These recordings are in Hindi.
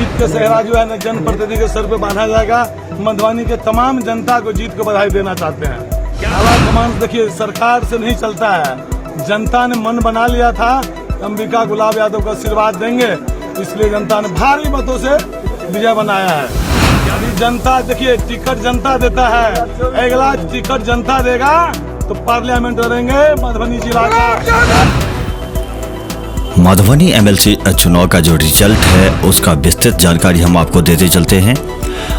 जीत का सेहरा जो है न जनप्रतिनिधि के सर पे बांधा जाएगा। मधुबनी के तमाम जनता को जीत को बधाई देना चाहते हैं। आला कमान देखिए सरकार से नहीं चलता है, जनता ने मन बना लिया था अंबिका गुलाब यादव का आशीर्वाद देंगे, इसलिए जनता ने भारी मतों से विजय बनाया है। यदि जनता देखिए टिकट जनता देता है, अगला टिकट जनता देगा तो पार्लियामेंट लड़ेंगे मधुबनी जिला का। मधुबनी एमएलसी चुनाव का जो रिजल्ट है उसका विस्तृत जानकारी हम आपको देते चलते हैं।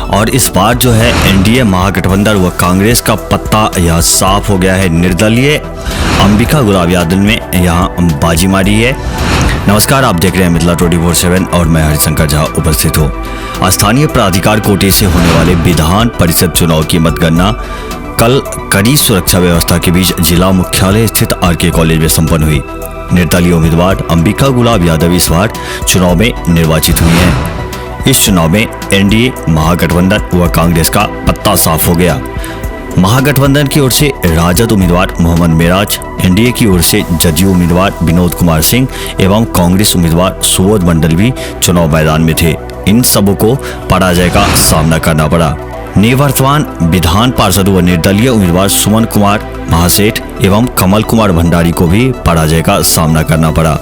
और इस बार जो है एनडीए महागठबंधन व कांग्रेस का पत्ता यह साफ हो गया है। निर्दलीय अंबिका गुलाब यादव ने यहाँ बाजी मारी है। नमस्कार, आप देख रहे हैं मिथिला 24/7 और मैं हरिशंकर झा उपस्थित हूँ। स्थानीय प्राधिकार कोटे से होने वाले विधान परिषद चुनाव की मतगणना कल कड़ी सुरक्षा व्यवस्था के बीच जिला मुख्यालय स्थित आरके कॉलेज में संपन्न हुई। निर्दलीय उम्मीदवार अंबिका गुलाब यादव इस बार चुनाव में निर्वाचित हुई हैं। इस चुनाव में एनडीए महागठबंधन व कांग्रेस का पत्ता साफ हो गया। महागठबंधन की ओर से राजद उम्मीदवार मोहम्मद मेराज, एनडीए की ओर से जदयू उम्मीदवार विनोद कुमार सिंह एवं कांग्रेस उम्मीदवार सुबोध मंडल भी चुनाव मैदान में थे। इन सबों को पराजय का सामना करना पड़ा। निवर्तमान विधान पार्षद व निर्दलीय उम्मीदवार सुमन कुमार महासेठ एवं कमल कुमार भंडारी को भी पराजय का सामना करना पड़ा।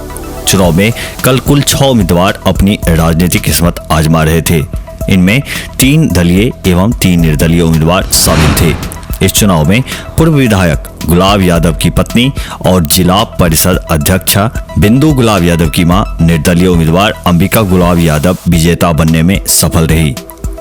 चुनाव में कल कुल 6 उम्मीदवार अपनी राजनीतिक किस्मत आजमा रहे थे। इनमें 3 दलीय एवं 3 निर्दलीय उम्मीदवार शामिल थे। इस चुनाव में पूर्व विधायक गुलाब यादव की पत्नी और जिला परिषद अध्यक्षा बिंदु गुलाब यादव की मां निर्दलीय उम्मीदवार अंबिका गुलाब यादव विजेता बनने में सफल रही।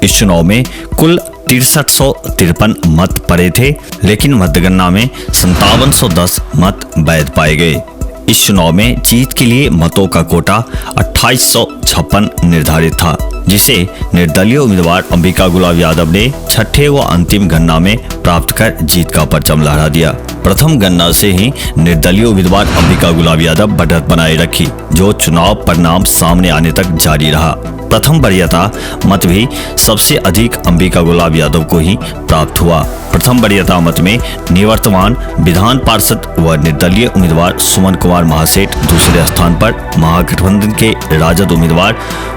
इस चुनाव में कुल 6353 मत पड़े थे, लेकिन मतगणना में 5710 मत वैध पाए गए। इस चुनाव में जीत के लिए मतों का कोटा 2856 निर्धारित था, जिसे निर्दलीय उम्मीदवार अंबिका गुलाब यादव ने छठे व अंतिम गणना में प्राप्त कर जीत का परचम लहरा दिया। प्रथम गणना से ही निर्दलीय उम्मीदवार अंबिका गुलाब यादव बढ़त बनाए रखी, जो चुनाव परिणाम सामने आने तक जारी रहा। प्रथम वरीयता मत भी सबसे अधिक अंबिका गुलाब यादव को ही प्राप्त हुआ। प्रथम वरीयता मत में निवर्तमान विधान पार्षद व निर्दलीय उम्मीदवार सुमन कुमार महासेठ दूसरे स्थान पर, महागठबंधन के राजद उम्मीदवार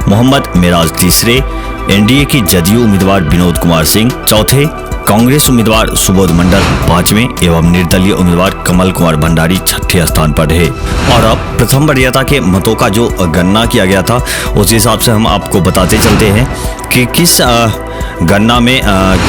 मोहम्मद मेराज तीसरे, एनडीए की जदयू उम्मीदवार विनोद कुमार सिंह चौथे, कांग्रेस उम्मीदवार सुबोध मंडल 5वें एवं निर्दलीय उम्मीदवार कमल कुमार भंडारी 6ठे स्थान पर रहे। और अब प्रथम वरीयता के मतों का जो गणना किया गया था उस हिसाब से हम आपको बताते चलते हैं कि किस गणना में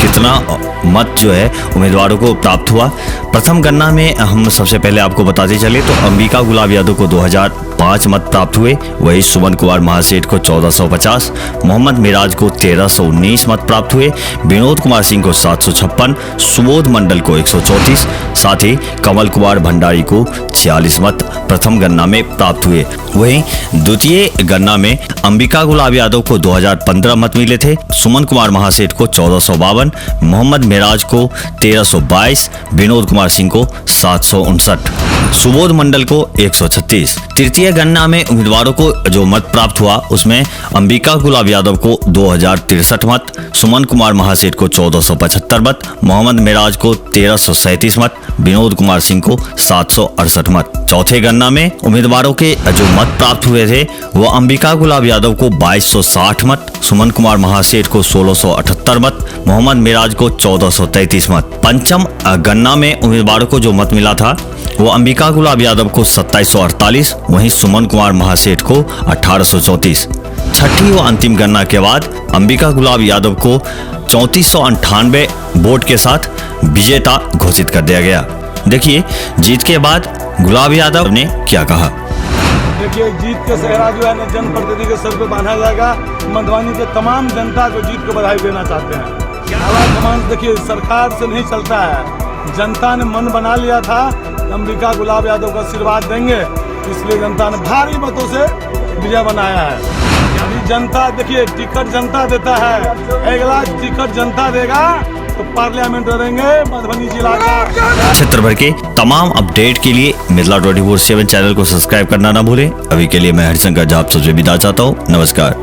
कितना मत जो है उम्मीदवारों को प्राप्त हुआ। प्रथम गणना में हम सबसे पहले आपको बताते चले तो अंबिका गुलाब यादव को 2005 मत प्राप्त हुए, वही सुमन कुमार महासेठ को 1450, मोहम्मद मिराज को 1319 मत प्राप्त हुए, विनोद कुमार सिंह को 756, सुबोध मंडल को 134, साथ ही कमल कुमार भंडारी को 46 मत प्रथम गणना में प्राप्त हुए। वहीं द्वितीय गणना में अंबिका गुलाब यादव को 2015 मत मिले थे, सुमन कुमार महासेठ को 1452, मोहम्मद मेराज को 1322, विनोद कुमार सिंह को 759, सुबोध मंडल को 136। तृतीय गणना में उम्मीदवारों को जो मत प्राप्त हुआ उसमें अंबिका गुलाब यादव को 2063 मत, सुमन कुमार महासेठ को 1475 मत, मोहम्मद मेराज को 1337 मत, विनोद कुमार सिंह को 768 मत। चौथे गणना में उम्मीदवारों के जो मत प्राप्त हुए थे वो अंबिका गुलाब यादव को 2260 मत, सुमन कुमार महासेठ को 1678 मत, मोहम्मद मेराज को 1433 मत। पंचम गणना में उम्मीदवारों को जो मत मिला था वो अंबिका गुलाब यादव को 2748, वहीं सुमन कुमार महासेठ को 1834। छठी व अंतिम गणना के बाद अंबिका गुलाब यादव को 3498 वोट के साथ विजेता घोषित कर दिया गया। देखिए जीत के बाद गुलाब यादव ने क्या कहा। देखिए जीत का सेहरा जो है न जनप्रतिनिधि के सर पे बांधा जाएगा। मधुबनी के तमाम जनता को जीत को बधाई देना चाहते हैं। आला कमान देखिए सरकार से नहीं चलता है, जनता ने मन बना लिया था अंबिका गुलाब यादव का आशीर्वाद देंगे, इसलिए जनता ने भारी मतों से विजय बनाया है। यदि जनता देखिए टिकट जनता देता है, अगला टिकट जनता देगा तो पार्लियामेंट लड़ेंगे मधुबनी जिला का। क्षेत्र भर के तमाम अपडेट के लिए मिथिला 24/7 चैनल को सब्सक्राइब करना ना भूलें। अभी के लिए मैं हरिशंकर झा आपसे विदा चाहता हूँ। नमस्कार।